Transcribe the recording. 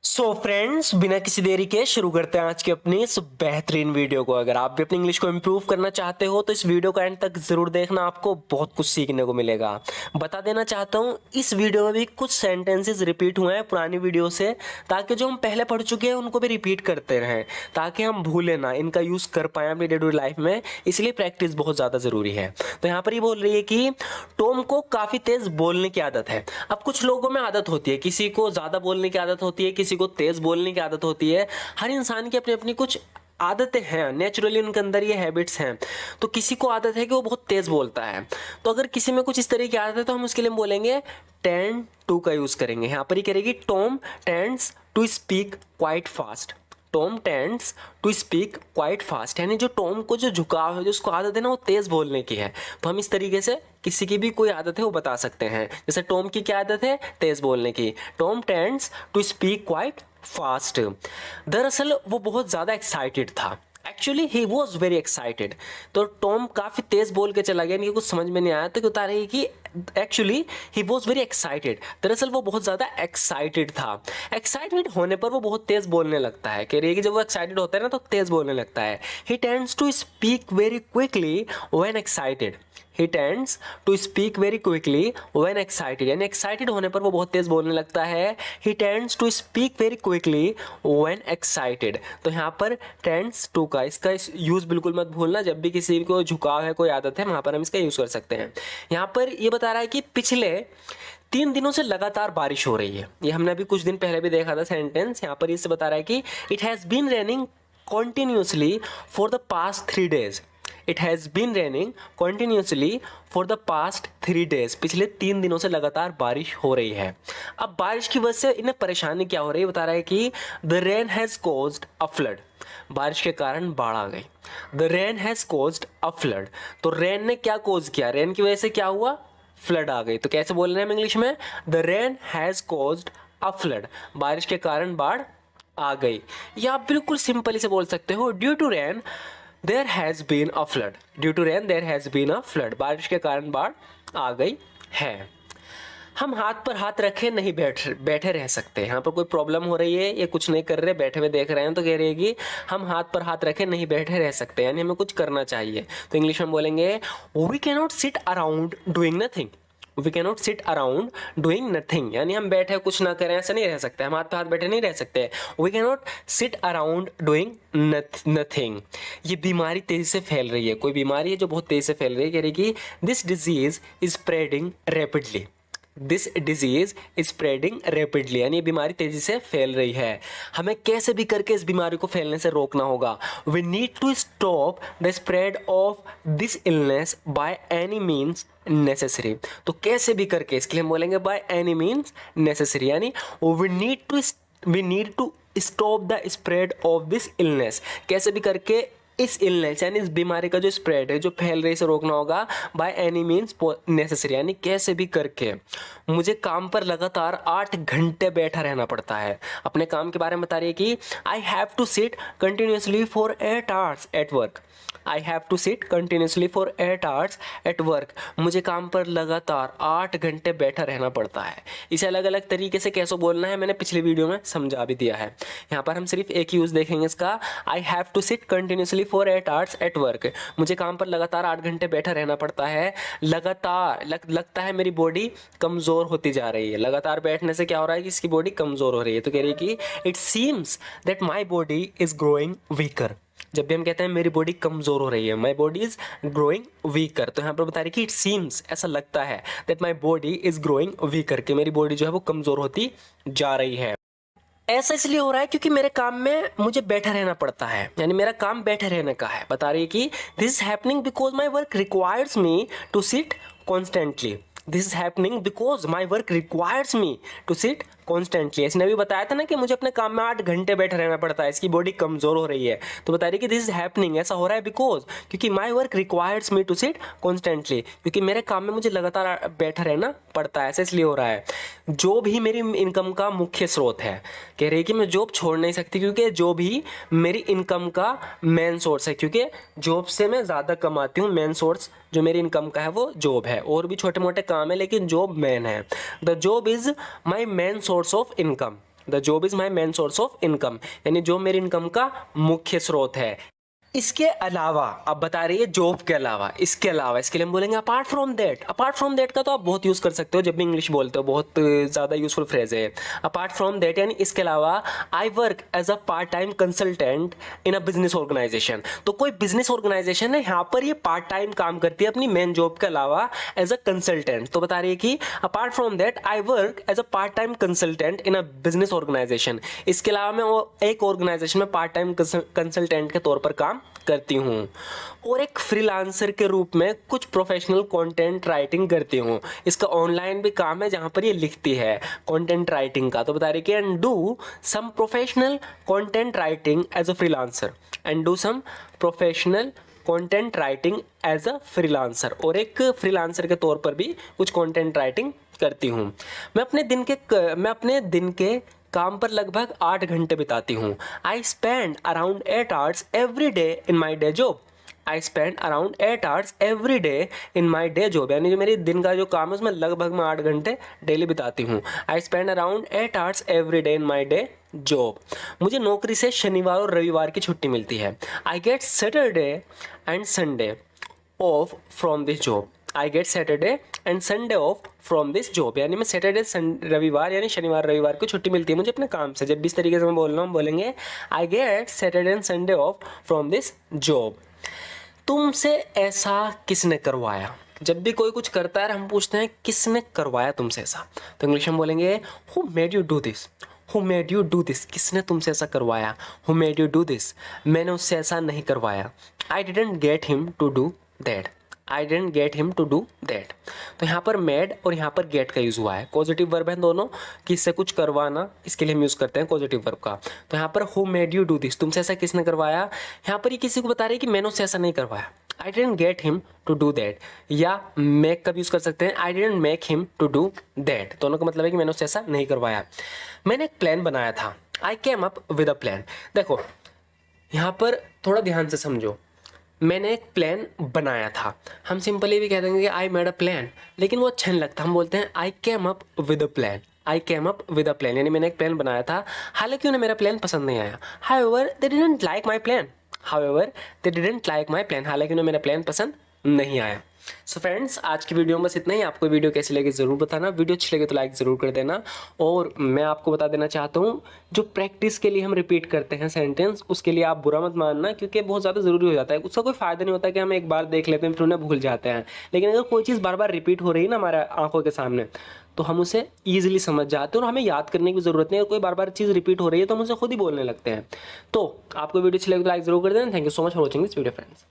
So friends, बिना किसी देरी के शुरू करते हैं आज की अपनी इस बेहतरीन वीडियो को। अगर आप भी अपनी इंग्लिश को इम्प्रूव करना चाहते हो तो इस वीडियो का एंड तक जरूर देखना, आपको बहुत कुछ सीखने को मिलेगा। बता देना चाहता हूँ, इस वीडियो में भी कुछ सेंटेंसेस रिपीट हुए हैं पुरानी वीडियो से, ताकि जो हम पहले पढ़ चुके हैं उनको भी रिपीट करते रहें, ताकि हम भूलें ना, इनका यूज़ कर पाएँ अपनी डे टू डे लाइफ में। इसलिए प्रैक्टिस बहुत ज़्यादा ज़रूरी है। तो यहाँ पर ये बोल रही है कि टॉम को काफ़ी तेज़ बोलने की आदत है। अब कुछ लोगों में आदत होती है, किसी को ज़्यादा बोलने की आदत होती है, किसी को तेज़ बोलने की आदत होती है। हर इंसान की अपनी अपनी कुछ आदतें हैं, नेचुरली उनके अंदर ये हैबिट्स हैं। तो किसी को आदत है कि वो बहुत तेज़ बोलता है, तो अगर किसी में कुछ इस तरह की आदत है तो हम उसके लिए बोलेंगे टेंड टू का यूज़ करेंगे। यहाँ पर ही करेगी Tom tends to speak quite fast. Tom tends to speak quite fast, यानी जो टॉम को जो झुकाव है, जो उसको आदत है ना वो तेज़ बोलने की है। तो हम इस तरीके से किसी की भी कोई आदत है वो बता सकते हैं। जैसे टॉम की क्या आदत है? तेज़ बोलने की। Tom tends to speak quite fast. दरअसल वो बहुत ज़्यादा एक्साइटेड था। Actually he was very excited. तो टॉम काफ़ी तेज़ बोल के चला गया, इनकी कुछ समझ में नहीं आया, तो बता रही है कि actually he was very excited. दरअसल वो बहुत ज़्यादा एक्साइटेड था। एक्साइटेड होने पर वो बहुत तेज़ बोलने लगता है। कह रही है कि जब वो एक्साइटेड होता है ना तो तेज़ बोलने लगता है। He tends to speak very quickly when excited. He tends to speak very quickly when excited, यानी एक्साइटेड होने पर वो बहुत तेज़ बोलने लगता है। He tends to speak very quickly when excited. तो यहाँ पर टेंड्स टू का इसका यूज़ बिल्कुल मत भूलना। जब भी किसी को झुकाव है, कोई आदत है, वहाँ पर हम इसका यूज़ कर सकते हैं। यहाँ पर ये बता रहा है कि पिछले 3 दिनों से लगातार बारिश हो रही है। ये हमने अभी कुछ दिन पहले भी देखा था सेंटेंस। यहाँ पर इससे बता रहा है कि it has been raining continuously for the past 3 days. It has been raining continuously for the past 3 days. पिछले 3 दिनों से लगातार बारिश हो रही है। अब बारिश की वजह से इन्हें परेशानी क्या हो रही है, बता रहा है कि the rain has caused a flood. बारिश के कारण बाढ़ आ गई। The rain has caused a flood. तो रेन ने क्या कोज किया? रेन की वजह से क्या हुआ? फ्लड आ गई। तो कैसे बोल रहे हैं हम इंग्लिश में? The rain has caused a flood. बारिश के कारण बाढ़ आ गई। या आप बिल्कुल सिंपल से बोल सकते हो due to rain there has been a flood. Due to rain there has been a flood. बारिश के कारण बाढ़ आ गई है। हम हाथ पर हाथ रखे नहीं बैठे रह सकते। यहाँ पर कोई प्रॉब्लम हो रही है, ये कुछ नहीं कर रहे, बैठे हुए देख रहे हैं, तो कह रही है कि हम हाथ पर हाथ रखे नहीं बैठे रह सकते, यानी हमें कुछ करना चाहिए। तो इंग्लिश में बोलेंगे we can not sit around doing nothing. We can not sit around doing nothing, यानी हम बैठे कुछ ना करें, ऐसा नहीं रह सकते। हम हाथ पर हाथ बैठे नहीं रह सकते। We can not sit around doing nothing. ये बीमारी तेजी से फैल रही है। कोई बीमारी है जो बहुत तेजी से फैल रही है। कह रही कि this disease is spreading rapidly. This disease is spreading rapidly, यानी ये बीमारी तेजी से फैल रही है। हमें कैसे भी करके इस बीमारी को फैलने से रोकना होगा। We need to stop the spread of this illness by any means necessary. तो कैसे भी करके, इसके लिए हम बोलेंगे बाय एनी मीन्स नेसेसरी, यानी we need to stop the spread of this illness. कैसे भी करके इस इलनेस यानी इस बीमारी का जो स्प्रेड है, जो फैल रही, से रोकना होगा बाय एनी मीन्स नेसेसरी, यानी कैसे भी करके। मुझे काम पर लगातार 8 घंटे बैठा रहना पड़ता है। अपने काम के बारे में बता रही है कि I have to sit continuously for 8 hours at work. I have to sit continuously for 8 hours at work. मुझे काम पर लगातार 8 घंटे बैठा रहना पड़ता है। इसे अलग अलग तरीके से कैसे बोलना है मैंने पिछली वीडियो में समझा भी दिया है। यहाँ पर हम सिर्फ एक यूज़ देखेंगे इसका। I have to sit continuously for 8 hours at work. मुझे काम पर लगातार 8 घंटे बैठा रहना पड़ता है। लगातार लगता है मेरी बॉडी कमज़ोर होती जा रही है। लगातार बैठने से क्या हो रहा है कि इसकी बॉडी कमज़ोर हो रही है। तो कह रही है कि it seems that my body is growing weaker. जब भी हम कहते हैं मेरी बॉडी कमज़ोर हो रही है, my body is growing weaker, तो यहाँ पर बता रही कि इट सीम्स, ऐसा लगता है, that my body is growing weaker, कि मेरी बॉडी जो है वो कमज़ोर होती जा रही है। ऐसा इसलिए हो रहा है क्योंकि मेरे काम में मुझे बैठा रहना पड़ता है, यानी मेरा काम बैठे रहने का है। बता रही है कि this is happening because my work requires me to sit constantly. This is happening because my work requires me to sit constantly. इसने भी बताया था ना कि मुझे अपने काम में 8 घंटे बैठा रहना पड़ता है, इसकी बॉडी कमज़ोर हो रही है। तो बता रही कि दिस इज हैपनिंग, ऐसा हो रहा है बिकॉज, क्योंकि my work requires me to sit constantly, क्योंकि मेरे काम में मुझे लगातार बैठा रहना पड़ता है, ऐसा इसलिए हो रहा है। जॉब ही मेरी इनकम का मुख्य स्रोत है। कह रही है कि मैं जॉब छोड़ नहीं सकती, क्योंकि जॉब ही मेरी इनकम का मेन सोर्स है, क्योंकि जॉब से मैं ज़्यादा कमाती हूँ। मेन सोर्स जो मेरी इनकम का है वो जॉब है, और भी छोटे मोटे काम है लेकिन जॉब मेन है। The job is my main source of income. The job is my main source of income, यानी जो मेरी इनकम का मुख्य स्रोत है। इसके अलावा अब बता रही है जॉब के अलावा, इसके अलावा इसके लिए हम बोलेंगे apart from that. Apart from that का तो आप बहुत यूज़ कर सकते हो जब भी इंग्लिश बोलते हो, बहुत ज़्यादा यूजफुल फ्रेज है अपार्ट फ्रॉम दैट, यानी इसके अलावा I work as a part time consultant in a business organisation. तो कोई बिजनेस ऑर्गेनाइजेशन है, यहाँ पर ये पार्ट टाइम काम करती है अपनी मेन जॉब के अलावा एज अ कंसल्टेंट। तो बता रही है कि apart from that I work as a part time consultant in a business organisation. इसके अलावा मैं एक ऑर्गेनाइजेशन में पार्ट टाइम कंसल्टेंट के तौर पर काम करती हूँ और एक फ्रीलांसर के रूप में कुछ प्रोफेशनल कंटेंट राइटिंग करती हूँ। इसका ऑनलाइन भी काम है जहाँ पर ये लिखती है कंटेंट राइटिंग का। तो बता रही कि and do some professional content writing as a freelancer, and do some professional content writing as a freelancer, और एक फ्रीलांसर के तौर पर भी कुछ कंटेंट राइटिंग करती हूँ। मैं अपने दिन के काम पर लगभग 8 घंटे बिताती हूँ। I spend around 8 hours every day in my day job. I spend around 8 hours every day in my day job, यानी जो मेरी दिन का जो काम है उसमें लगभग मैं 8 घंटे डेली बिताती हूँ। I spend around 8 hours every day in my day job. मुझे नौकरी से शनिवार और रविवार की छुट्टी मिलती है। I get Saturday and Sunday off from this job. I get Saturday and Sunday off from this job, यानी मैं सैटरडे रविवार यानी शनिवार रविवार को छुट्टी मिलती है मुझे अपने काम से। जब भी इस तरीके से मैं बोल रहा हूँ बोलेंगे I get Saturday and Sunday off from this job. तुमसे ऐसा किसने करवाया? जब भी कोई कुछ करता है हम पूछते हैं किसने करवाया तुमसे ऐसा, तो इंग्लिश में बोलेंगे who made you do this. Who made you do this, किसने तुमसे ऐसा करवाया? Who made you do this, मैंने उससे ऐसा नहीं करवाया। I didn't get him to do that. I didn't get him to do that. तो यहाँ पर मेड और यहाँ पर गेट का यूज़ हुआ है, पॉजिटिव वर्ब है दोनों, कि इससे कुछ करवाना, इसके लिए हम यूज़ करते हैं पॉजिटिव वर्ब का। तो यहाँ पर who made you do this, तुमसे ऐसा किसने करवाया, यहाँ पर ये किसी को बता रही है कि मैंने उससे ऐसा नहीं करवाया। I didn't get him to do that, या मेक का भी यूज़ कर सकते हैं, I didn't make him to do that. दोनों का मतलब है कि मैंने उससे ऐसा नहीं करवाया। मैंने एक प्लान बनाया था। I came up with a plan. देखो यहाँ पर थोड़ा ध्यान से समझो, मैंने एक प्लान बनाया था। हम सिंपली भी कह देंगे कि आई मेड अ प्लान, लेकिन वो अच्छा नहीं लगता, हम बोलते हैं I came up with a plan. I came up with a plan, यानी मैंने एक प्लान बनाया था, हालांकि उन्हें मेरा प्लान पसंद नहीं आया। However they didn't like my plan. However they didn't like my plan, हालांकि उन्हें मेरा प्लान पसंद नहीं आया। सो फ्रेंड्स, आज की वीडियो में बस इतना ही। आपको वीडियो कैसी लगी ज़रूर बताना, वीडियो अच्छी लगे तो लाइक ज़रूर कर देना। और मैं आपको बता देना चाहता हूँ, जो प्रैक्टिस के लिए हम रिपीट करते हैं सेंटेंस, उसके लिए आप बुरा मत मानना, क्योंकि बहुत ज़्यादा ज़रूरी हो जाता है। उसका कोई फ़ायदा नहीं होता कि हम एक बार देख लेते हैं फिर उन्हें भूल जाते हैं। लेकिन अगर कोई चीज़ बार बार रिपीट हो रही है ना हमारे आंखों के सामने, तो हम उसे ईजिली समझ जाते हैं और हमें याद करने की ज़रूरत नहीं है। अगर कोई बार बार चीज़ रिपीट हो रही है तो हम उसे खुद ही बोलने लगते हैं। तो आपको वीडियो अच्छी लगे तो लाइक ज़रूर कर देना। Thank you so much for watching this video friends.